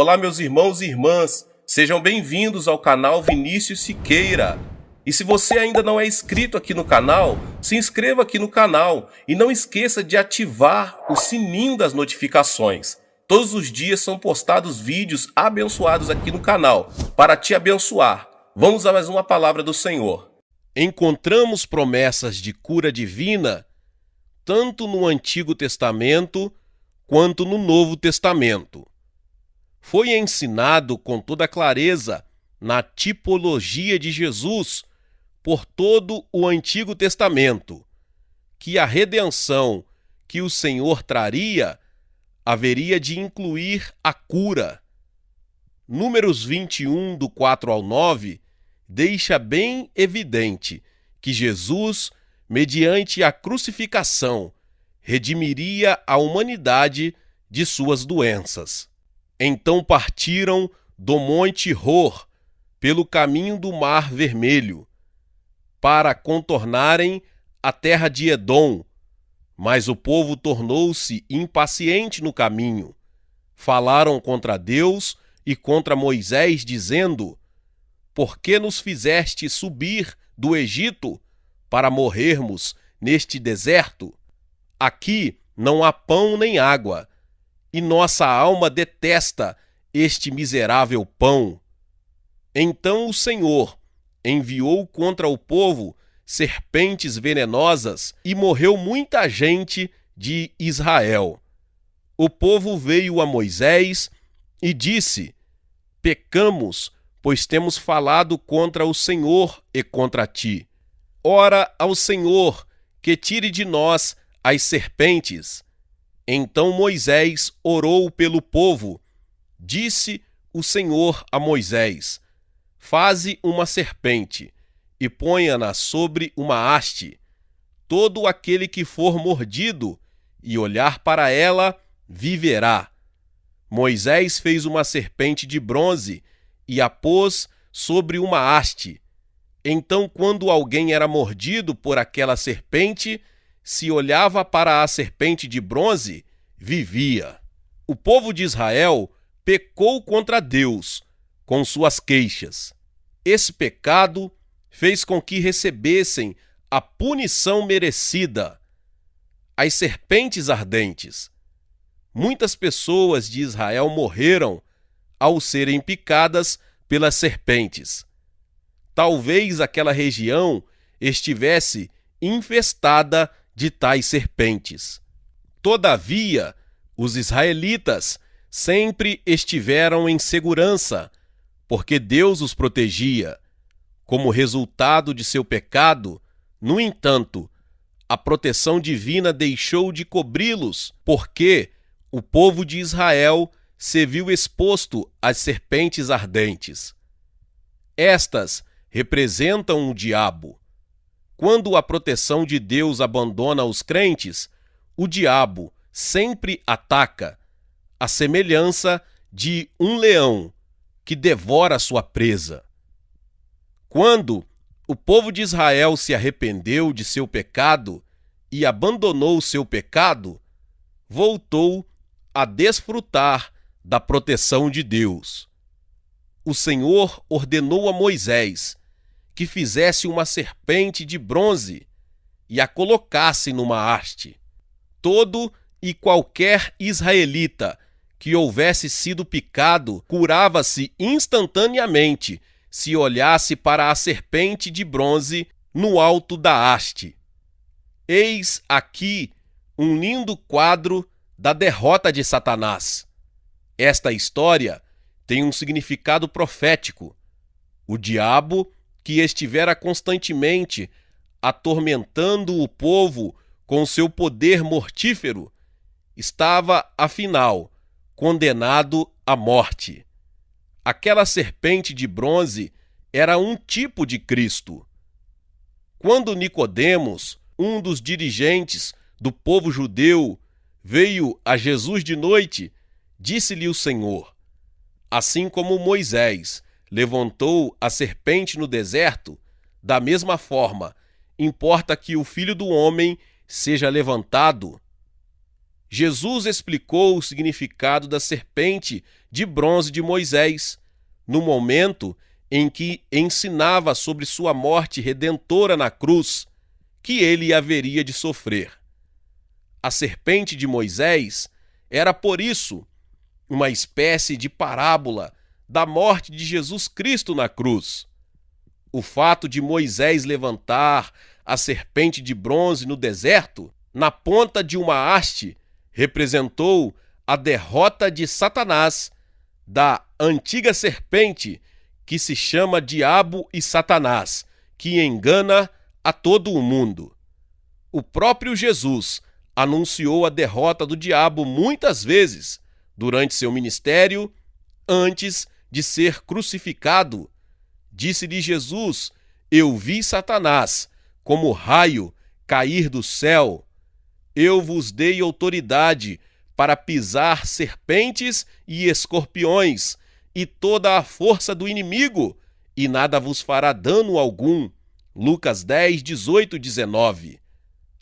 Olá, meus irmãos e irmãs, sejam bem-vindos ao canal Vinícius Siqueira. E se você ainda não é inscrito aqui no canal, se inscreva aqui no canal e não esqueça de ativar o sininho das notificações. Todos os dias são postados vídeos abençoados aqui no canal para te abençoar. Vamos a mais uma palavra do Senhor. Encontramos promessas de cura divina tanto no Antigo Testamento quanto no Novo Testamento. Foi ensinado com toda clareza na tipologia de Jesus por todo o Antigo Testamento que a redenção que o Senhor traria haveria de incluir a cura. Números 21, do 4 ao 9, deixa bem evidente que Jesus, mediante a crucificação, redimiria a humanidade de suas doenças. Então partiram do Monte Hor, pelo caminho do Mar Vermelho, para contornarem a terra de Edom. Mas o povo tornou-se impaciente no caminho. Falaram contra Deus e contra Moisés, dizendo: Por que nos fizeste subir do Egito para morrermos neste deserto? Aqui não há pão nem água, e nossa alma detesta este miserável pão. Então o Senhor enviou contra o povo serpentes venenosas e morreu muita gente de Israel. O povo veio a Moisés e disse: Pecamos, pois temos falado contra o Senhor e contra ti. Ora ao Senhor que tire de nós as serpentes. Então Moisés orou pelo povo. Disse o Senhor a Moisés: Faze uma serpente e ponha-na sobre uma haste. Todo aquele que for mordido e olhar para ela viverá. Moisés fez uma serpente de bronze e a pôs sobre uma haste. Então, quando alguém era mordido por aquela serpente, se olhava para a serpente de bronze, vivia. O povo de Israel pecou contra Deus com suas queixas. Esse pecado fez com que recebessem a punição merecida, as serpentes ardentes. Muitas pessoas de Israel morreram ao serem picadas pelas serpentes. Talvez aquela região estivesse infestada de tais serpentes. Todavia, os israelitas sempre estiveram em segurança, porque Deus os protegia. Como resultado de seu pecado, no entanto, a proteção divina deixou de cobri-los, porque o povo de Israel se viu exposto às serpentes ardentes. Estas representam o diabo. Quando a proteção de Deus abandona os crentes, o diabo sempre ataca, à semelhança de um leão que devora sua presa. Quando o povo de Israel se arrependeu de seu pecado e abandonou seu pecado, voltou a desfrutar da proteção de Deus. O Senhor ordenou a Moisés que fizesse uma serpente de bronze e a colocasse numa haste. Todo e qualquer israelita que houvesse sido picado curava-se instantaneamente se olhasse para a serpente de bronze no alto da haste. Eis aqui um lindo quadro da derrota de Satanás. Esta história tem um significado profético. O diabo, que estivera constantemente atormentando o povo com seu poder mortífero, estava, afinal, condenado à morte. Aquela serpente de bronze era um tipo de Cristo. Quando Nicodemos, um dos dirigentes do povo judeu, veio a Jesus de noite, disse-lhe o Senhor: Assim como Moisés levantou a serpente no deserto, da mesma forma, importa que o Filho do Homem seja levantado. Jesus explicou o significado da serpente de bronze de Moisés, no momento em que ensinava sobre sua morte redentora na cruz, que ele haveria de sofrer. A serpente de Moisés era, por isso, uma espécie de parábola da morte de Jesus Cristo na cruz. O fato de Moisés levantar a serpente de bronze no deserto, na ponta de uma haste, representou a derrota de Satanás, da antiga serpente que se chama Diabo e Satanás, que engana a todo o mundo. O próprio Jesus anunciou a derrota do diabo muitas vezes durante seu ministério, antes de ser crucificado. Disse-lhe Jesus: eu vi Satanás, como raio, cair do céu. Eu vos dei autoridade para pisar serpentes e escorpiões, e toda a força do inimigo, e nada vos fará dano algum. Lucas 10, 18, 19.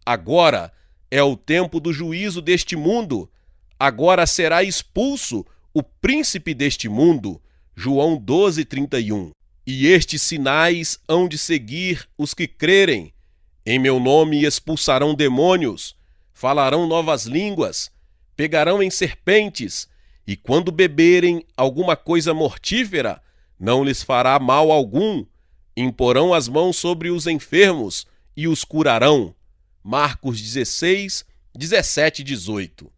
Agora é o tempo do juízo deste mundo. Agora será expulso o príncipe deste mundo. João 12, 31. E estes sinais hão de seguir os que crerem. Em meu nome expulsarão demônios, falarão novas línguas, pegarão em serpentes, e quando beberem alguma coisa mortífera, não lhes fará mal algum. Imporão as mãos sobre os enfermos e os curarão. Marcos 16, 17 e 18.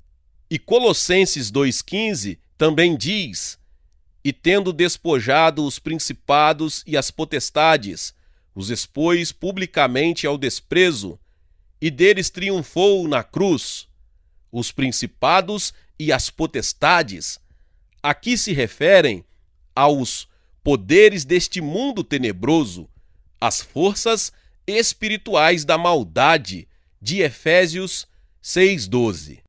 E Colossenses 2,15 também diz: e tendo despojado os principados e as potestades, os expôs publicamente ao desprezo, e deles triunfou na cruz. Os principados e as potestades aqui se referem aos poderes deste mundo tenebroso, as forças espirituais da maldade, de Efésios 6,12.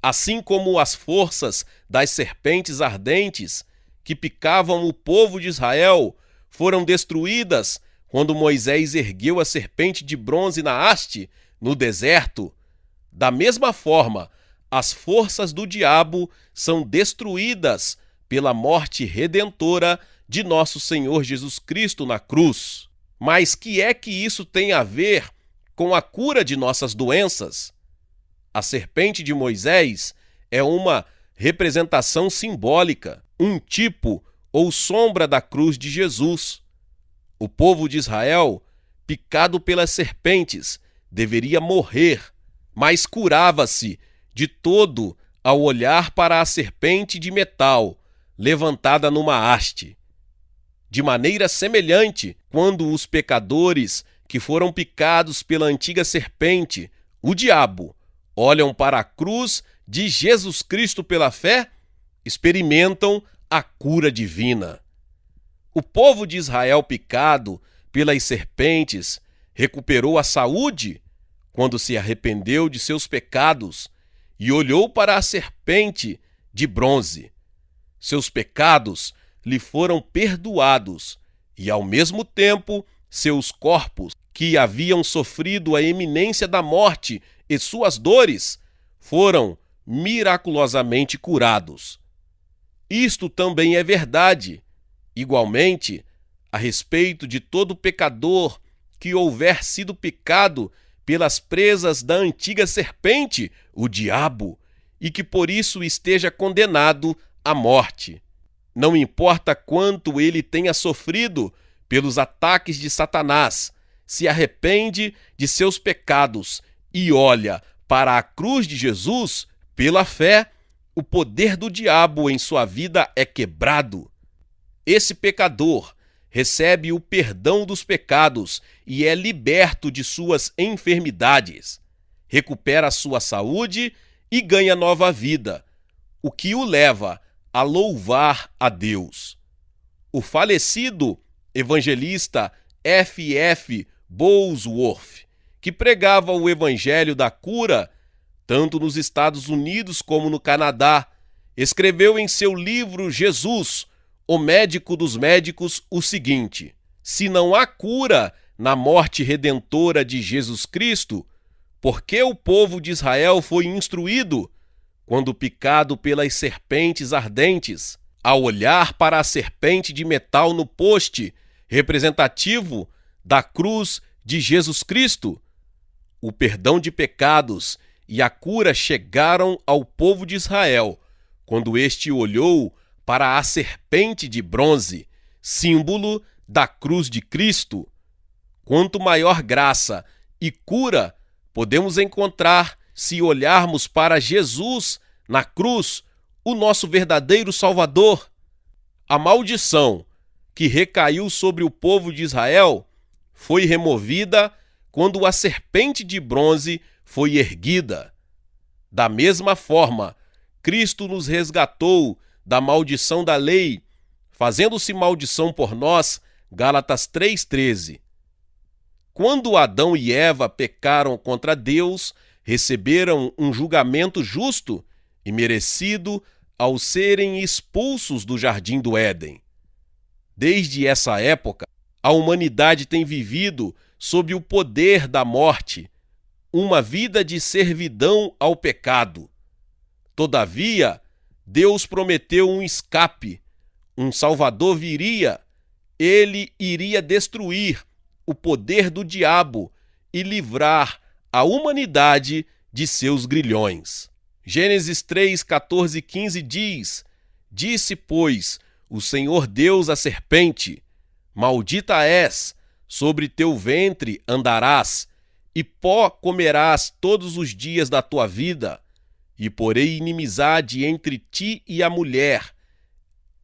Assim como as forças das serpentes ardentes que picavam o povo de Israel foram destruídas quando Moisés ergueu a serpente de bronze na haste no deserto, da mesma forma, as forças do diabo são destruídas pela morte redentora de nosso Senhor Jesus Cristo na cruz. Mas que é que isso tem a ver com a cura de nossas doenças? A serpente de Moisés é uma representação simbólica, um tipo ou sombra da cruz de Jesus. O povo de Israel, picado pelas serpentes, deveria morrer, mas curava-se de todo ao olhar para a serpente de metal levantada numa haste. De maneira semelhante, quando os pecadores que foram picados pela antiga serpente, o diabo, olham para a cruz de Jesus Cristo pela fé, experimentam a cura divina. O povo de Israel picado pelas serpentes recuperou a saúde quando se arrependeu de seus pecados e olhou para a serpente de bronze. Seus pecados lhe foram perdoados e, ao mesmo tempo, seus corpos, que haviam sofrido a iminência da morte e suas dores, foram miraculosamente curados. Isto também é verdade, igualmente, a respeito de todo pecador que houver sido picado pelas presas da antiga serpente, o diabo, e que por isso esteja condenado à morte. Não importa quanto ele tenha sofrido pelos ataques de Satanás, se arrepende de seus pecados e olha para a cruz de Jesus, pela fé, o poder do diabo em sua vida é quebrado. Esse pecador recebe o perdão dos pecados e é liberto de suas enfermidades, recupera sua saúde e ganha nova vida, o que o leva a louvar a Deus. O falecido evangelista F.F. Bosworth, que pregava o evangelho da cura, tanto nos Estados Unidos como no Canadá, escreveu em seu livro Jesus, o médico dos médicos, o seguinte: se não há cura na morte redentora de Jesus Cristo, por que o povo de Israel foi instruído, quando picado pelas serpentes ardentes, ao olhar para a serpente de metal no poste, representativo da cruz de Jesus Cristo, o perdão de pecados e a cura chegaram ao povo de Israel, quando este olhou para a serpente de bronze, símbolo da cruz de Cristo. Quanto maior graça e cura podemos encontrar se olharmos para Jesus na cruz, o nosso verdadeiro Salvador. A maldição que recaiu sobre o povo de Israel foi removida quando a serpente de bronze foi erguida. Da mesma forma, Cristo nos resgatou da maldição da lei, fazendo-se maldição por nós, Gálatas 3,13. Quando Adão e Eva pecaram contra Deus, receberam um julgamento justo e merecido ao serem expulsos do jardim do Éden. Desde essa época, a humanidade tem vivido sob o poder da morte, uma vida de servidão ao pecado. Todavia, Deus prometeu um escape, um Salvador viria, ele iria destruir o poder do diabo e livrar a humanidade de seus grilhões. Gênesis 3, 14 e 15 diz: Disse, pois, o Senhor Deus à serpente: Maldita és, sobre teu ventre andarás, e pó comerás todos os dias da tua vida, e porei inimizade entre ti e a mulher,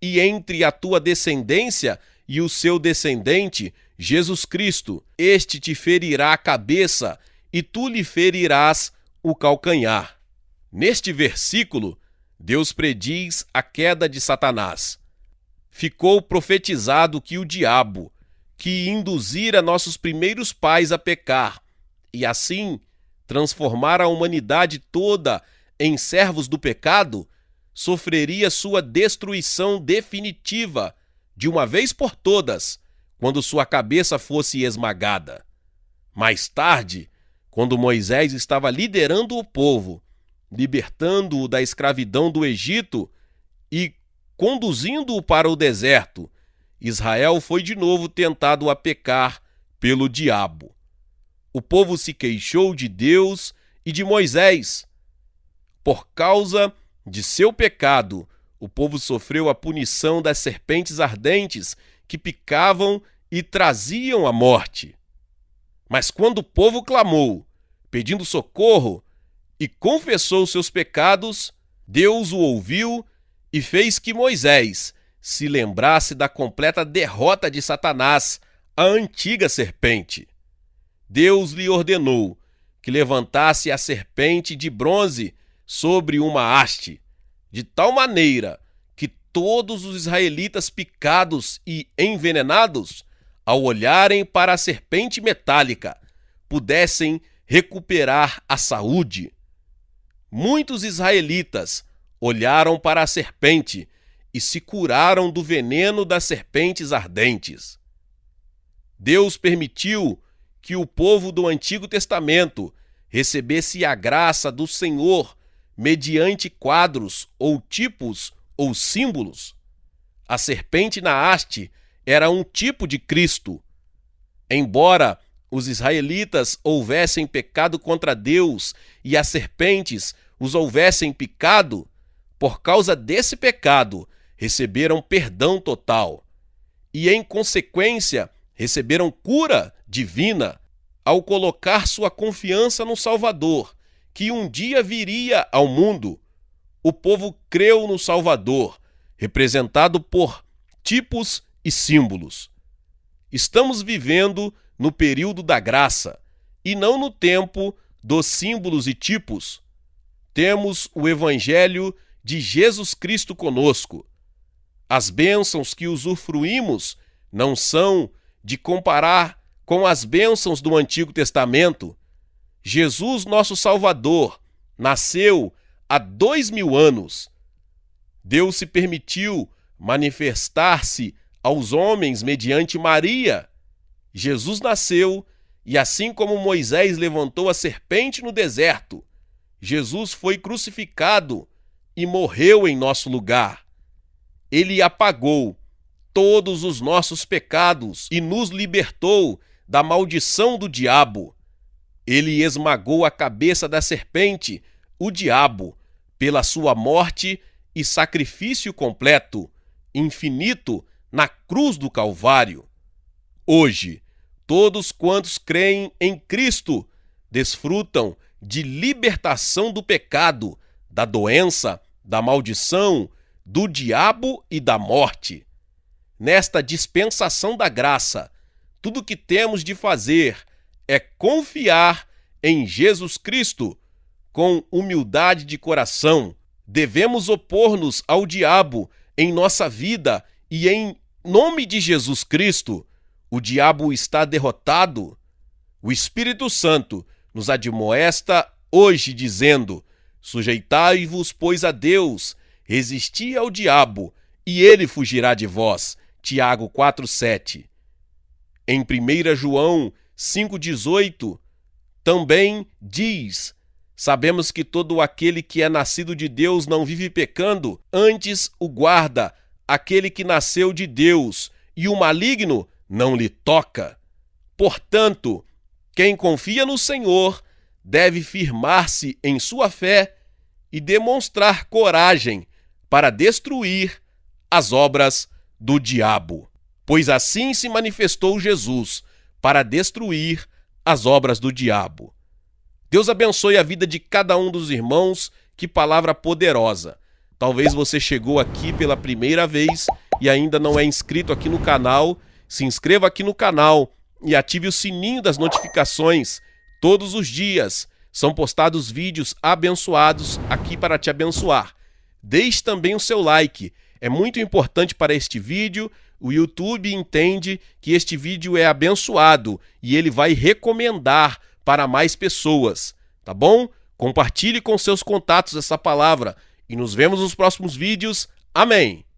e entre a tua descendência e o seu descendente, Jesus Cristo. Este te ferirá a cabeça, e tu lhe ferirás o calcanhar. Neste versículo, Deus prediz a queda de Satanás. Ficou profetizado que o diabo, que induzira nossos primeiros pais a pecar, e assim transformar a humanidade toda em servos do pecado, sofreria sua destruição definitiva, de uma vez por todas, quando sua cabeça fosse esmagada. Mais tarde, quando Moisés estava liderando o povo, libertando-o da escravidão do Egito e conduzindo-o para o deserto, Israel foi de novo tentado a pecar pelo diabo. O povo se queixou de Deus e de Moisés. Por causa de seu pecado, o povo sofreu a punição das serpentes ardentes que picavam e traziam a morte. Mas quando o povo clamou, pedindo socorro, e confessou seus pecados, Deus o ouviu e fez que Moisés se lembrasse da completa derrota de Satanás, a antiga serpente. Deus lhe ordenou que levantasse a serpente de bronze sobre uma haste, de tal maneira que todos os israelitas picados e envenenados, ao olharem para a serpente metálica, pudessem recuperar a saúde. Muitos israelitas olharam para a serpente e se curaram do veneno das serpentes ardentes. Deus permitiu que o povo do Antigo Testamento recebesse a graça do Senhor mediante quadros ou tipos ou símbolos. A serpente na haste era um tipo de Cristo. Embora os israelitas houvessem pecado contra Deus e as serpentes os houvessem picado, por causa desse pecado, receberam perdão total. E, em consequência, receberam cura divina ao colocar sua confiança no Salvador, que um dia viria ao mundo. O povo creu no Salvador, representado por tipos e símbolos. Estamos vivendo no período da graça, e não no tempo dos símbolos e tipos. Temos o Evangelho de Jesus Cristo conosco. As bênçãos que usufruímos não são de comparar com as bênçãos do Antigo Testamento. Jesus, nosso Salvador, nasceu há 2000 anos. Deus se permitiu manifestar-se aos homens mediante Maria. Jesus nasceu e, assim como Moisés levantou a serpente no deserto, Jesus foi crucificado e morreu em nosso lugar. Ele apagou todos os nossos pecados e nos libertou da maldição do diabo. Ele esmagou a cabeça da serpente, o diabo, pela sua morte e sacrifício completo, infinito, na cruz do Calvário. Hoje, todos quantos creem em Cristo desfrutam de libertação do pecado, da doença, da maldição, do diabo e da morte. Nesta dispensação da graça, tudo o que temos de fazer é confiar em Jesus Cristo com humildade de coração. Devemos opor-nos ao diabo em nossa vida e em nome de Jesus Cristo, o diabo está derrotado. O Espírito Santo nos admoesta hoje dizendo: sujeitai-vos, pois, a Deus, resisti ao diabo, e ele fugirá de vós. Tiago 4,7. Em 1 João 5,18, também diz: sabemos que todo aquele que é nascido de Deus não vive pecando, antes o guarda aquele que nasceu de Deus, e o maligno não lhe toca. Portanto, quem confia no Senhor deve firmar-se em sua fé e demonstrar coragem para destruir as obras do diabo. Pois assim se manifestou Jesus, para destruir as obras do diabo. Deus abençoe a vida de cada um dos irmãos. Que palavra poderosa. Talvez você chegou aqui pela primeira vez e ainda não é inscrito aqui no canal. Se inscreva aqui no canal e ative o sininho das notificações. Todos os dias são postados vídeos abençoados aqui para te abençoar. Deixe também o seu like. É muito importante para este vídeo. O YouTube entende que este vídeo é abençoado e ele vai recomendar para mais pessoas, tá bom? Compartilhe com seus contatos essa palavra e nos vemos nos próximos vídeos. Amém!